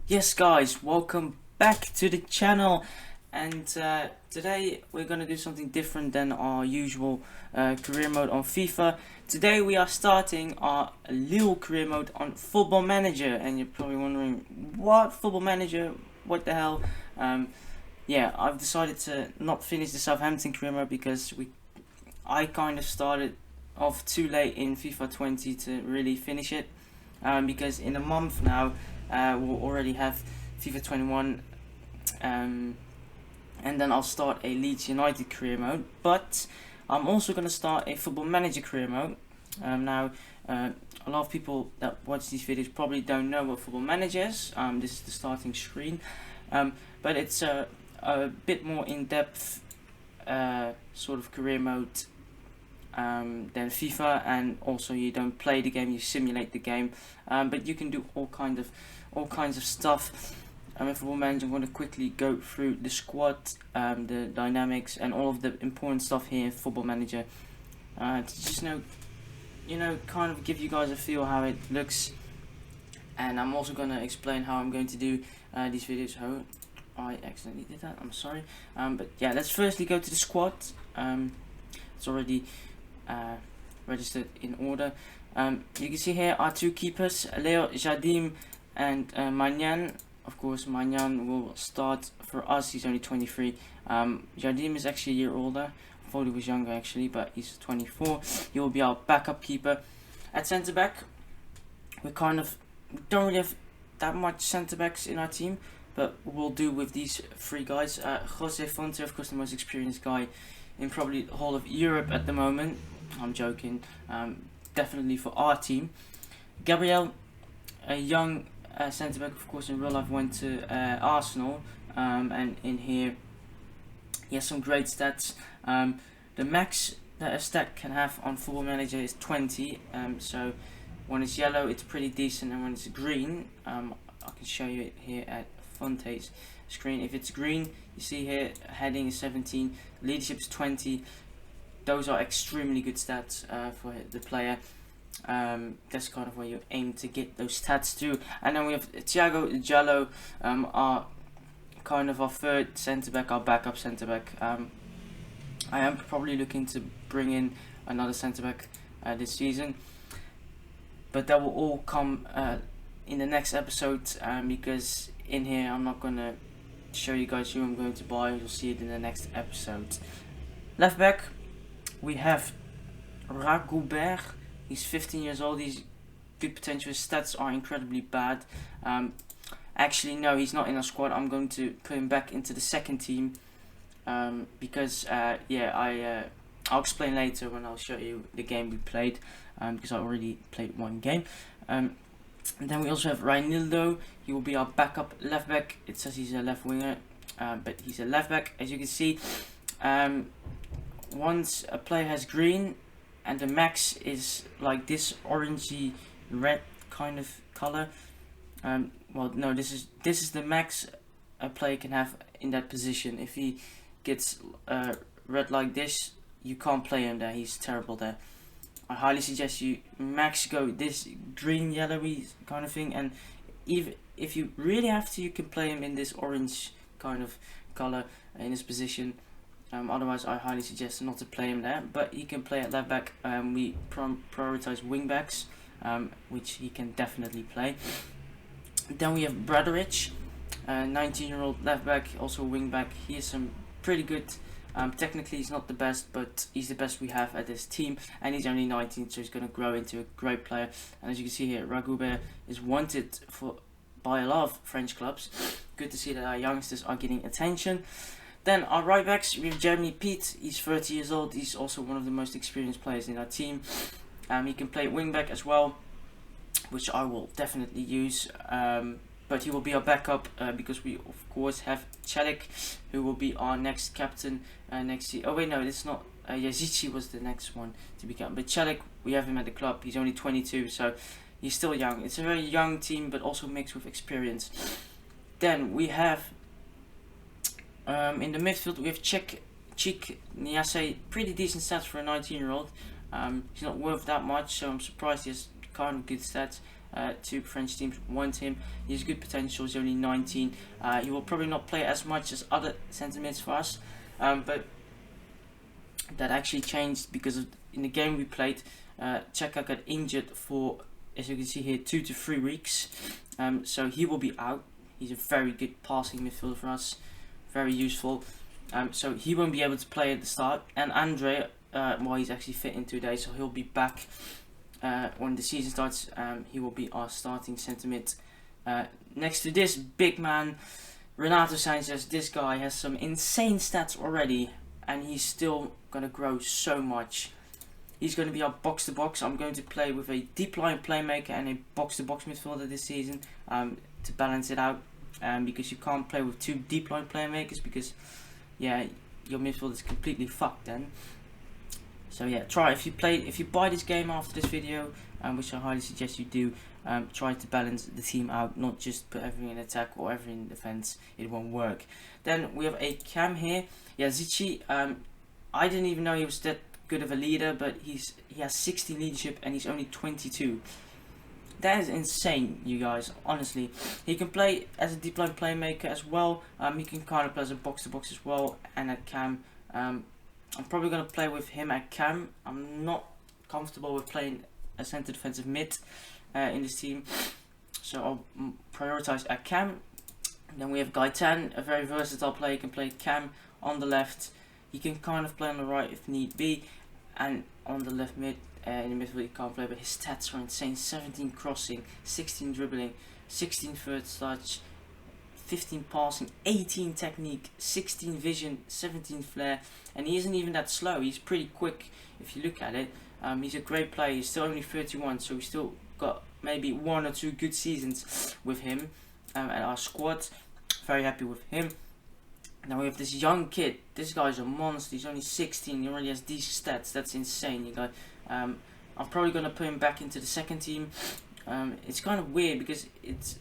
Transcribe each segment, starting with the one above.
Yes guys, welcome back to the channel, and today we're gonna do something different than our usual career mode on FIFA. Today we are starting our Lille career mode on Football Manager, and you're probably wondering, what Football Manager, what the hell? Yeah, I've decided to not finish the Southampton career mode because I kind of started off too late in FIFA 20 to really finish it, because in a month now we'll already have FIFA 21, and then I'll start a Leeds United career mode. But I'm also going to start a Football Manager career mode. Now, a lot of people that watch these videos probably don't know what Football Manager is. This is the starting screen, but it's a bit more in-depth sort of career mode than FIFA, and also you don't play the game, you simulate the game, but you can do all kinds of stuff. In Football Manager, I'm going to quickly go through the squad, the dynamics, and all of the important stuff here in Football Manager, to just kind of give you guys a feel how it looks. And I'm also going to explain how I'm going to do these videos. Oh, I accidentally did that, I'm sorry. But yeah, let's firstly go to the squad. It's already registered in order. You can see here our two keepers, Leo Jardim and Magnan. Of course, Magnan will start for us. He's only 23. Jardim is actually a year older. I thought he was younger actually, but he's 24. He will be our backup keeper. At centre back, we don't really have that much centre backs in our team, but we'll do with these three guys. Jose Fonte, of course, the most experienced guy in probably the whole of Europe at the moment. I'm joking. Definitely for our team. Gabriel, a young centre back, of course, in real life went to Arsenal, and in here he has some great stats. The max that a stat can have on Football Manager is 20. So when it's yellow, it's pretty decent, and when it's green, I can show you it here at Fonte's screen. If it's green, you see here heading is 17, leadership is 20. Those are extremely good stats for the player. That's kind of where you aim to get those stats to. And then we have Thiago Jallo, our kind of our third centre back, our backup centre back. I am probably looking to bring in another centre back this season, but that will all come in the next episode, because in here I'm not gonna show you guys who I'm going to buy. You'll see it in the next episode. Left back, we have Ragoubert. He's 15 years old. He's good potential. His stats are incredibly bad. Actually, no, he's not in our squad. I'm going to put him back into the second team, because I'll explain later when I'll show you the game we played, because I already played one game. And then we also have Reinildo. He will be our backup left back. It says he's a left winger, but he's a left back. As you can see, once a player has green and the max is like this orangey red kind of color, well, no, this is the max a player can have in that position. If he gets red like this, you can't play him there. He's terrible there. I highly suggest you max go this green yellowy kind of thing, and even if you really have to, you can play him in this orange kind of color in this position. Otherwise, I highly suggest not to play him there, but he can play at left back. We prioritize wing backs, which he can definitely play. Then we have Bradorich, 19-year-old left back, also wing back. He is some pretty good. Technically, he's not the best, but he's the best we have at this team, and he's only 19, so he's going to grow into a great player. And as you can see here, Ragoubert is wanted by a lot of French clubs. Good to see that our youngsters are getting attention. Then our right backs, we have Jeremy Pete. He's 30 years old. He's also one of the most experienced players in our team. He can play wing back as well, which I will definitely use. But he will be our backup, because we of course have Celik, who will be our next captain next year. Oh wait, no, it's not. Yazici was the next one to be captain. But Celik, we have him at the club. He's only 22, so he's still young. It's a very young team, but also mixed with experience. Then we have in the midfield, we have Chik Niasse. Pretty decent stats for a 19-year-old. He's not worth that much, so I'm surprised he has kind of good stats. Two French teams want him. He has good potential. He's only 19. He will probably not play as much as other centre mids for us, but that actually changed because in the game we played, Cheka got injured for, as you can see here, 2 to 3 weeks. So he will be out. He's a very good passing midfielder for us, very useful. So he won't be able to play at the start. And Andre, well, he's actually fit in 2 days, so he'll be back when the season starts. He will be our starting centre mid. Next to this big man, Renato Sanchez. This guy has some insane stats already, and he's still going to grow so much. He's going to be our box-to-box. I'm going to play with a deep line playmaker and a box-to-box midfielder this season to balance it out. Because you can't play with 2 deep line playmakers because, yeah, your midfield is completely fucked then. So yeah, try if you buy this game after this video, which I highly suggest you do. Try to balance the team out, not just put everything in attack or everything in defense. It won't work. Then we have a Cam here. Yeah, Zichi. I didn't even know he was that good of a leader, but he has 60 leadership and he's only 22. That is insane, you guys. Honestly, he can play as a deep line playmaker as well. He can kind of play as a box to box as well, and at Cam. I'm probably going to play with him at Cam. I'm not comfortable with playing a centre defensive mid in this team, so I'll prioritize at Cam. Then we have Gaetan, a very versatile player. He can play Cam on the left. He can kind of play on the right if need be, and on the left mid. In the midfield he can't play, but his stats are insane. 17 crossing, 16 dribbling, 16 first touch, 15 passing, 18 technique, 16 vision, 17 flair, and he isn't even that slow. He's pretty quick if you look at it. He's a great player. He's still only 31, so we still got maybe 1 or 2 good seasons with him at our squad. Very happy with him. Now we have this young kid. This guy's a monster. He's only 16. He already has these stats. That's insane, you guys. I'm probably going to put him back into the second team. It's kind of weird because it's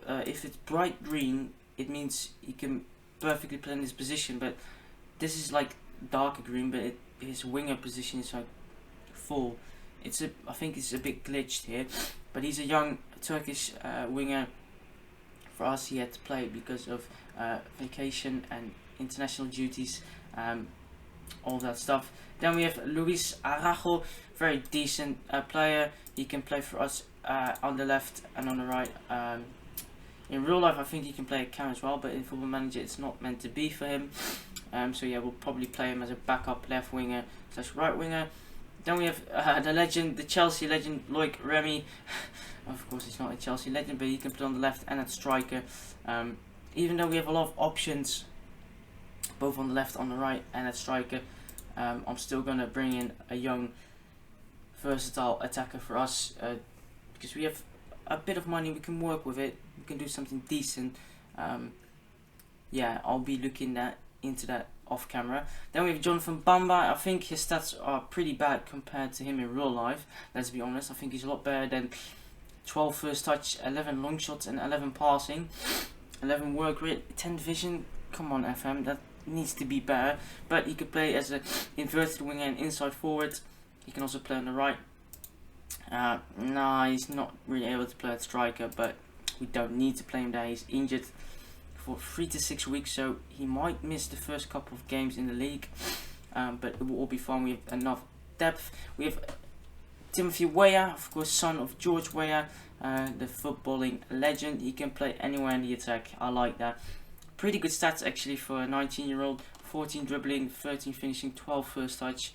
if it's bright green, it means he can perfectly play in this position. But this is like darker green, but his winger position is like full. I think it's a bit glitched here. But he's a young Turkish winger. For us, he had to play because of vacation and international duties, all that stuff. Then we have Luis Arajo, very decent player. He can play for us on the left and on the right. In real life, I think he can play a Cam as well, but in Football Manager, it's not meant to be for him. So yeah, we'll probably play him as a backup left winger / right winger. Then we have the legend, the Chelsea legend, Loic Remy. Of course, he's not a Chelsea legend, but he can play on the left and at striker. Even though we have a lot of options, both on the left, on the right, and at striker, I'm still going to bring in a young, versatile attacker for us, because we have a bit of money, we can work with it, we can do something decent. Yeah, I'll be looking into that off camera. Then we have Jonathan Bamba. I think his stats are pretty bad compared to him in real life, let's be honest. I think he's a lot better than 12 first touch, 11 long shots and 11 passing, 11 work rate, 10 vision. Come on, FM, that needs to be better. But he could play as an inverted winger and inside forward. He can also play on the right. Nah, he's not really able to play at striker, but we don't need to play him there. He's injured for 3 to 6 weeks, so he might miss the first couple of games in the league, but it will all be fine. We have enough depth. We have Timothy Weah, of course, son of George Weah, the footballing legend. He can play anywhere in the attack. I like that. Pretty good stats actually for a 19-year-old. 14 dribbling, 13 finishing, 12 first touch.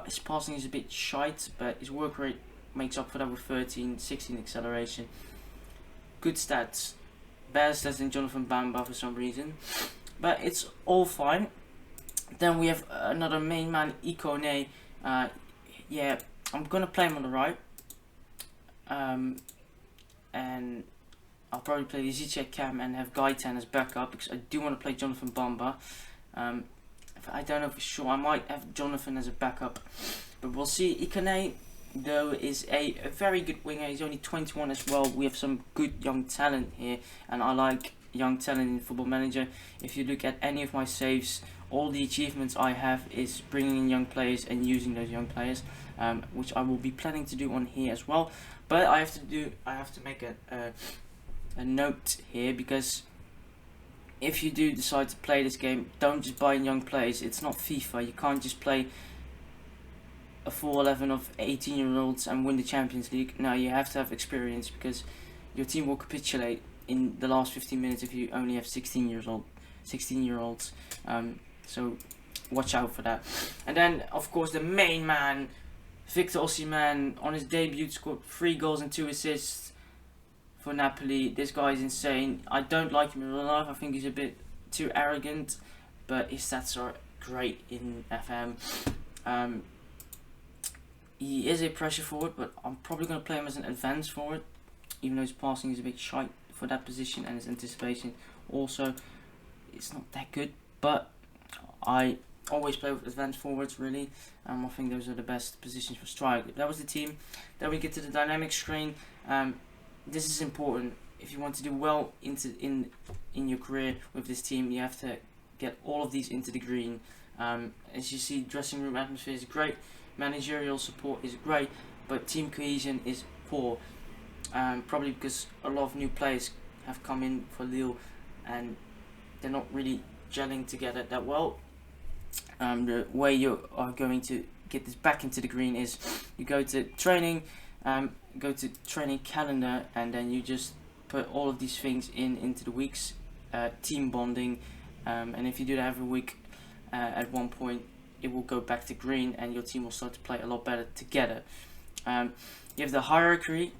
His passing is a bit shite, but his work rate makes up for that with 13, 16 acceleration. Good stats. Better stats than Jonathan Bamba for some reason, but it's all fine. Then we have another main man, Ikone. Yeah, I'm gonna play him on the right, and I'll probably play Ziche Cam and have Gaetan as backup because I do want to play Jonathan Bamba. I don't know for sure. I might have Jonathan as a backup, but we'll see. Ikone, though, is a very good winger. He's only 21 as well. We have some good young talent here, and I like young talent in Football Manager. If you look at any of my saves, all the achievements I have is bringing in young players and using those young players, which I will be planning to do on here as well. But I have to make a note here, because if you do decide to play this game, don't just buy in young players. It's not FIFA. You can't just play a full 11 of 18-year-olds and win the Champions League. No, you have to have experience, because your team will capitulate in the last 15 minutes if you only have 16-year-olds. So watch out for that. And then, of course, the main man, Victor Osimhen, on his debut scored 3 goals and 2 assists for Napoli. This guy is insane. I don't like him in real life. I think he's a bit too arrogant, but his stats are great in FM. He is a pressure forward, but I'm probably going to play him as an advanced forward, even though his passing is a bit shite for that position, and his anticipation also it's not that good. But I always play with advanced forwards, really. I think those are the best positions for strike. That was the team. Then we get to the dynamic screen. This is important. If you want to do well in your career with this team, you have to get all of these into the green. As you see, dressing room atmosphere is great, managerial support is great, but team cohesion is poor. Probably because a lot of new players have come in for Lille, and they're not really gelling together that well. The way you are going to get this back into the green is you go to training, go to training calendar, and then you just put all of these things into the weeks. Team bonding, and if you do that every week, at one point it will go back to green, and your team will start to play a lot better together. You have the hierarchy.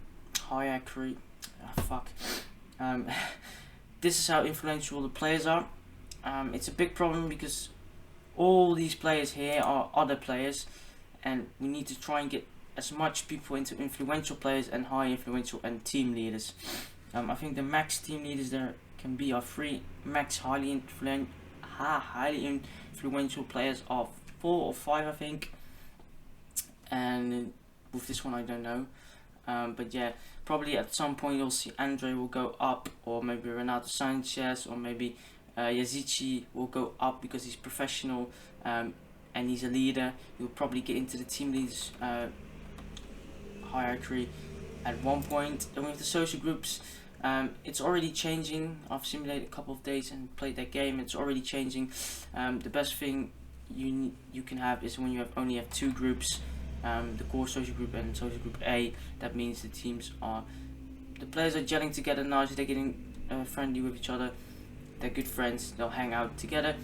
This is how influential the players are. It's a big problem because all these players here are other players, and we need to try and get as much people into influential players and high influential and team leaders. I think the max team leaders there can be are 3. Max highly influential players are 4 or 5, I think. And with this one, I don't know. But yeah, probably at some point you'll see Andre will go up, or maybe Renato Sanchez, or maybe Yazici will go up because he's professional, and he's a leader. He'll probably get into the team leaders hierarchy at one point. And with the social groups, it's already changing. I've simulated a couple of days and played that game. It's already changing. The best thing you can have is when you only have 2 groups, the core social group and social group A. That means the players are gelling together nicely. They're getting friendly with each other. They're good friends. They'll hang out together.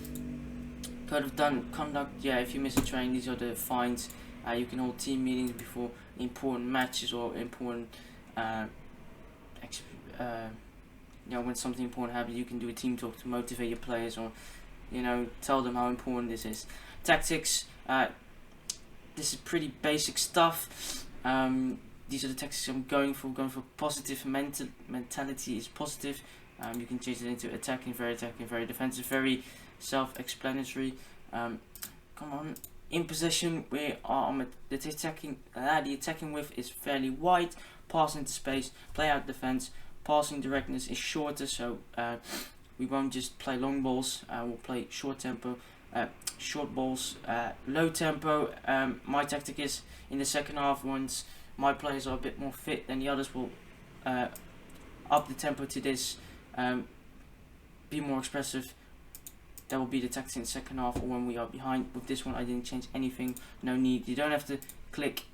Code of conduct. Yeah, if you miss a train, these are the fines. You can hold team meetings before important matches or important when something important happens. You can do a team talk to motivate your players, or tell them how important this is. Tactics. This is pretty basic stuff. These are the tactics I'm going for. Going for positive mentality is positive. You can change it into attacking, very defensive, very self-explanatory. Come on. In possession, we are on the attacking width is fairly wide. Pass into space, play out defense. Passing directness is shorter, so we won't just play long balls. We'll play short tempo, short balls, low tempo. My tactic is in the second half, once my players are a bit more fit than the others, will up the tempo to this. Be more expressive. That will be the tactic in the second half, or when we are behind. With this one, I didn't change anything. No need. You don't have to click.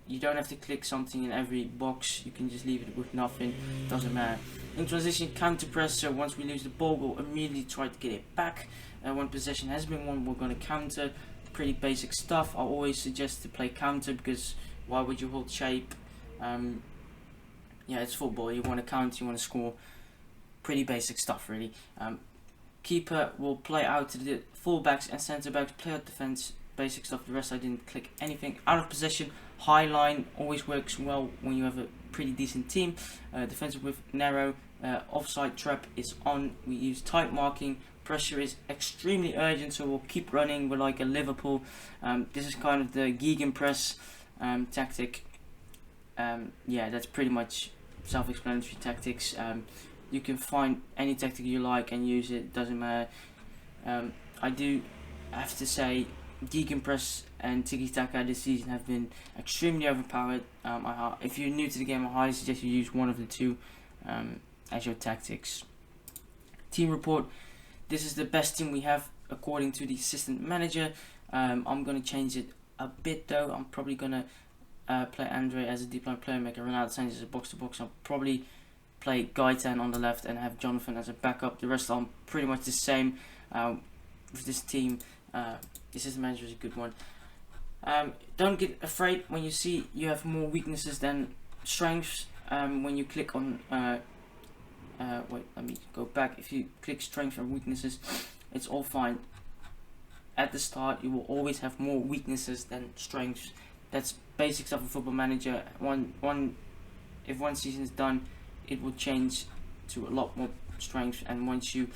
You don't have to click something in every box. You can just leave it with nothing. Doesn't matter. In transition, counter press. So once we lose the ball, we'll immediately try to get it back. When possession has been won, we're going to counter. Pretty basic stuff. I always suggest to play counter, because why would you hold shape? Yeah, it's football. You want to counter. You want to score. Pretty basic stuff, really. Keeper will play out to the fullbacks and centre backs. Play out defense. Basic stuff. The rest I didn't click anything. Out of possession, high line always works well when you have a pretty decent team. Defensive with narrow. Offside trap is on. We use tight marking. Pressure is extremely urgent, so we'll keep running. We're like a Liverpool. This is kind of the gegenpress tactic. Yeah, that's pretty much self-explanatory tactics. You can find any tactic you like and use it. Doesn't matter. I do have to say, gegenpress and Tiki Taka this season have been extremely overpowered. If you're new to the game, I highly suggest you use one of the two as your tactics. Team report. This is the best team we have according to the assistant manager. I'm going to change it a bit though. I'm probably going to play Andre as a deep line playmaker, Ronaldo Sanchez as a box to box. I'll probably play Gaetan on the left and have Jonathan as a backup. The rest are pretty much the same with this team. This is the manager is a good one. Don't get afraid when you see you have more weaknesses than strengths. When you click on wait, let me go back. If you click strengths and weaknesses, it's all fine. At the start, you will always have more weaknesses than strengths. That's basic stuff of Football Manager. If one season is done, it will change to a lot more strengths, and once you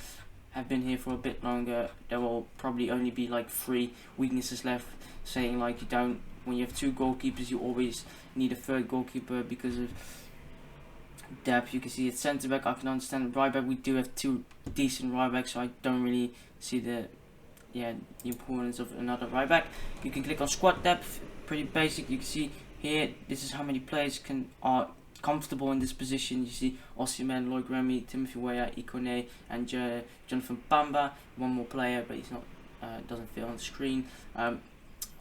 have been here for a bit longer, there will probably only be like 3 weaknesses left, saying like when you have 2 goalkeepers, you always need a 3rd goalkeeper because of depth. You can see at centre back, I can understand. Right back, we do have 2 decent right backs, so I don't really see the importance of another right back. You can click on squad depth, pretty basic. You can see here, this is how many players are comfortable in this position. You see Osimhen, Lloyd Remy, Timothy Weah, Ikone, and Jonathan Bamba. One more player, but he's not doesn't fit on the screen.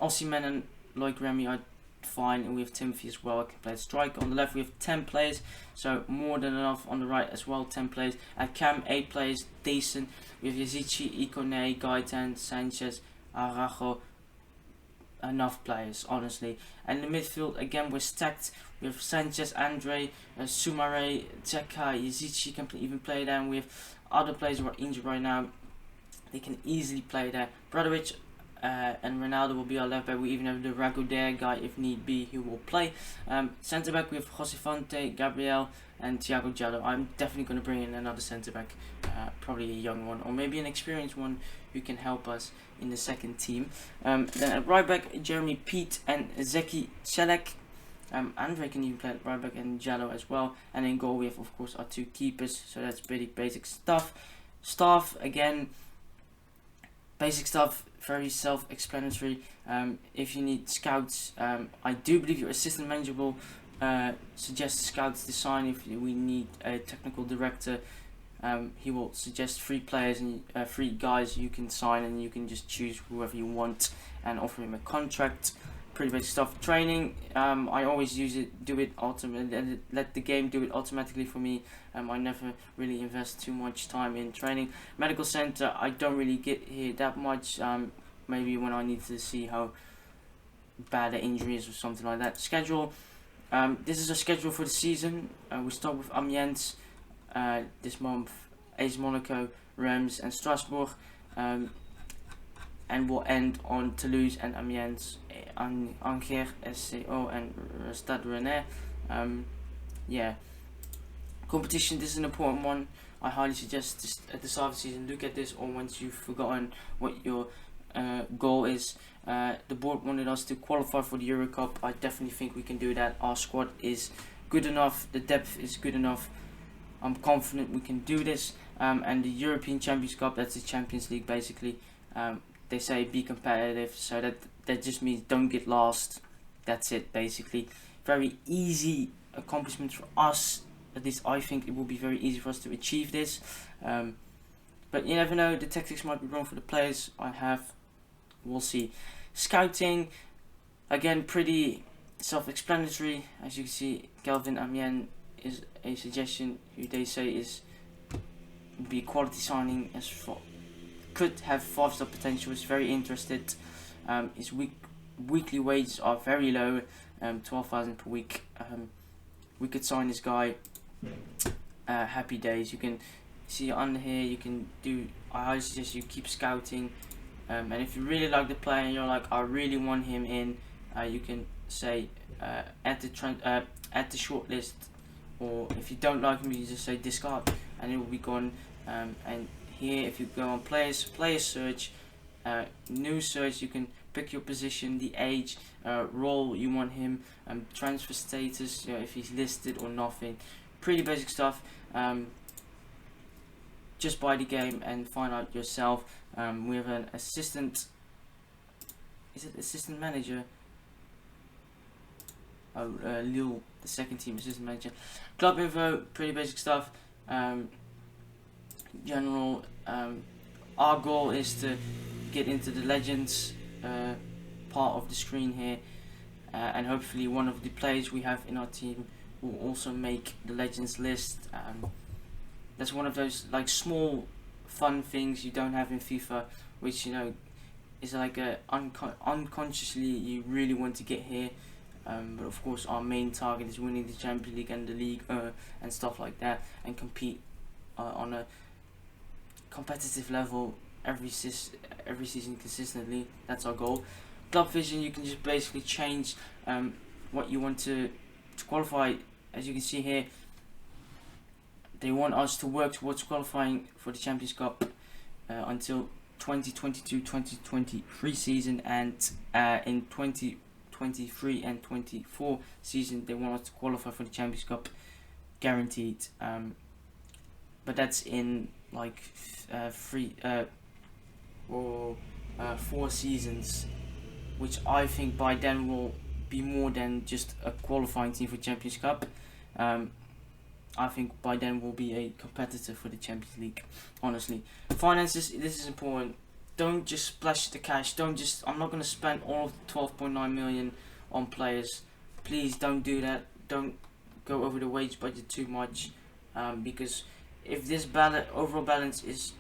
Osimhen and Lloyd Remy are fine, and we have Timothy as well. I can play striker. On the left we have 10 players, so more than enough. On the right as well, 10 players. At cam, 8 players, decent. We have Yazici, Ikone, Gaetan, Sanchez, Araujo. Enough players, honestly. And in the midfield, again, we're stacked. We have Sanchez, Andre, Sumare, Zeka, Yazici can even play there. And we have other players who are injured right now. They can easily play there. Brodovic and Ronaldo will be our left back. We even have the Ragoder guy, if need be, who will play. Centre back, we have Josefante, Gabriel, and Thiago Giallo. I'm definitely going to bring in another centre back, probably a young one, or maybe an experienced one who can help us in the second team. Then at right back, Jeremy Pete and Zeki Selek. Andre can even play at right back, and Giallo as well. And in goal, we have, of course, our 2 keepers. So that's pretty basic stuff. Staff, again, basic stuff, very self-explanatory. If you need scouts, I do believe your assistant manager will suggest scouts to sign. If we need a technical director, he will suggest 3 players and 3 guys you can sign, and you can just choose whoever you want and offer him a contract. Pretty basic stuff. Training, I always do it ultimately, let the game do it automatically for me. I never really invest too much time in training. Medical center, I don't really get here that much. Maybe when I need to see how bad the injury is or something like that. Schedule, this is a schedule for the season. We start with Amiens this month, AS Monaco, Reims and Strasbourg, and we'll end on Toulouse and Amiens, Angers, SCO and Stade Rennais. Competition, this is an important one. I highly suggest just at the start of the season look at this, or once you've forgotten what your goal is. The board wanted us to qualify for the Euro Cup. I definitely think we can do that. Our squad is good enough, the depth is good enough. I'm confident we can do this. And the European Champions Cup, that's the Champions League basically. They say be competitive, so that just means don't get lost. That's it basically. Very easy accomplishment for us. At least I think it will be very easy for us to achieve this. But you never know, the tactics might be wrong for the players we'll see. Scouting, again, pretty self-explanatory. As you can see, Kelvin Amiens is a suggestion who they say is be quality signing, could have 5-star potential, is very interested. His weekly wages are very low, 12,000 per week. We could sign this guy. Happy days. You can see under here, you can do, I highly suggest you keep scouting, and if you really like the player and you're like, I really want him in, you can say add the short list, or if you don't like him, you just say discard and it will be gone. And here, if you go on player search, new search, you can pick your position, the age, role you want him, transfer status, if he's listed or nothing. Pretty basic stuff. Just buy the game and find out yourself. We have an assistant is it assistant manager? Oh, Lille, the second team assistant manager. Club info, pretty basic stuff. General, our goal is to get into the legends part of the screen here, and hopefully one of the players we have in our team will also make the legends list. That's one of those like small fun things you don't have in FIFA, which is like unconsciously you really want to get here. But of course our main target is winning the Champions League and the league and stuff like that, and compete on a competitive level every season consistently. That's our goal. Club vision, you can just basically change what you want to qualify. As you can see here, they want us to work towards qualifying for the Champions Cup until 2022-2023 season, and in 2023 and 24 season they want us to qualify for the Champions Cup, guaranteed. But that's in like 4 seasons, which I think by then will be more than just a qualifying team for Champions Cup. I think by then we'll be a competitor for the Champions League. Honestly, finances, this is important. Don't just splash the cash. I'm not going to spend all of the 12.9 million on players. Please don't do that. Don't go over the wage budget too much, because if this overall balance is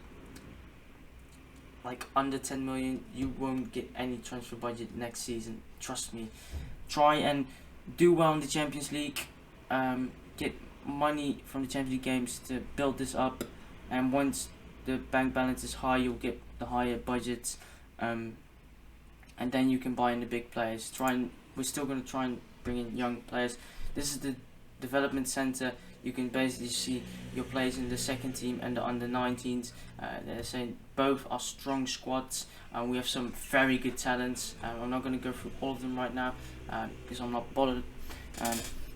like under 10 million, you won't get any transfer budget next season. Trust me. Try and do well in the Champions League. Get money from the Champions League games to build this up, and once the bank balance is high, you'll get the higher budgets, and then you can buy in the big players. We're still going to try and bring in young players. This is the development center. You can basically see your players in the second team and the under 19s. They're saying both are strong squads. We have some very good talents. I'm not going to go through all of them right now because I'm not bothered.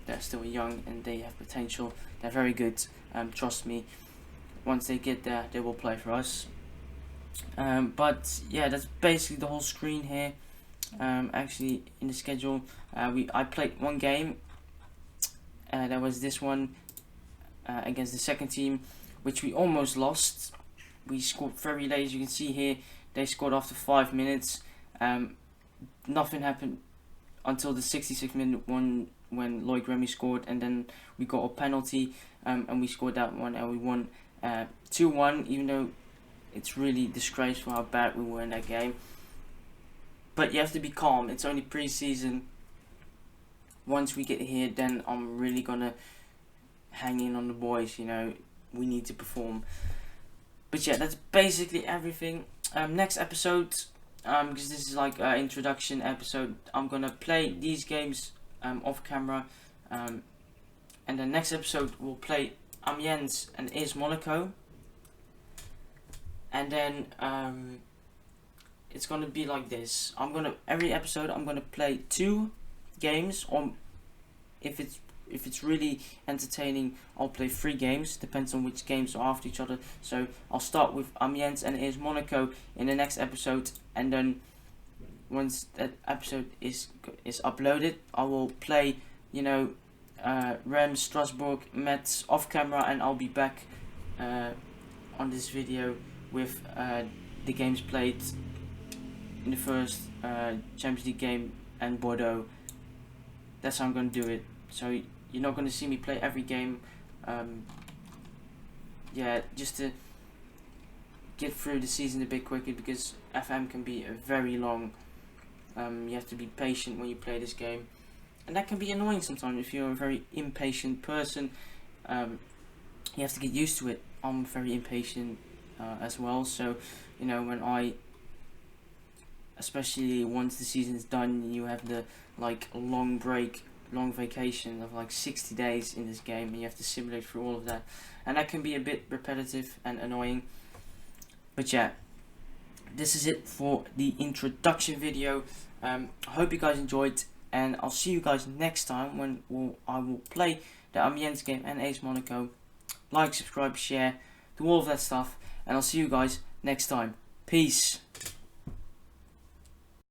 They're still young and they have potential. They're very good. Trust me. Once they get there, they will play for us. But yeah, that's basically the whole screen here. Actually, in the schedule, I played one game. That was this one against the second team, which we almost lost. We scored very late. As you can see here, they scored after 5 minutes. Nothing happened until the 66th minute one when Lloyd Remy scored, and then we got a penalty, and we scored that one, and we won 2-1, even though it's really disgraceful how bad we were in that game. But you have to be calm. It's only pre-season. Once we get here, then I'm really gonna hang in on the boys. We need to perform. But yeah, that's basically everything. Next episode, because this is like an introduction episode, I'm gonna play these games off camera, and the next episode we'll play Amiens and AS Monaco, and then it's gonna be like this. Every episode I'm gonna play 2 games, or if it's really entertaining, I'll play 3 games. Depends on which games are after each other. So I'll start with Amiens and AS Monaco in the next episode, and then once that episode is uploaded, I will play Reims, Strasbourg, Metz off camera, and I'll be back on this video with the games played in the first Champions League game and Bordeaux. That's how I'm going to do it. So you're not going to see me play every game. Yeah, just to get through the season a bit quicker, because FM can be very long. You have to be patient when you play this game, and that can be annoying sometimes if you're a very impatient person. You have to get used to it. I'm very impatient as well, so when especially once the season's done, you have the long vacation of 60 days in this game, and you have to simulate through all of that, and that can be a bit repetitive and annoying. But yeah, this is it for the introduction video. I hope you guys enjoyed, and I'll see you guys next time when I will play the Amiens game and AS Monaco. Like, subscribe, share, do all of that stuff, and I'll see you guys next time. Peace.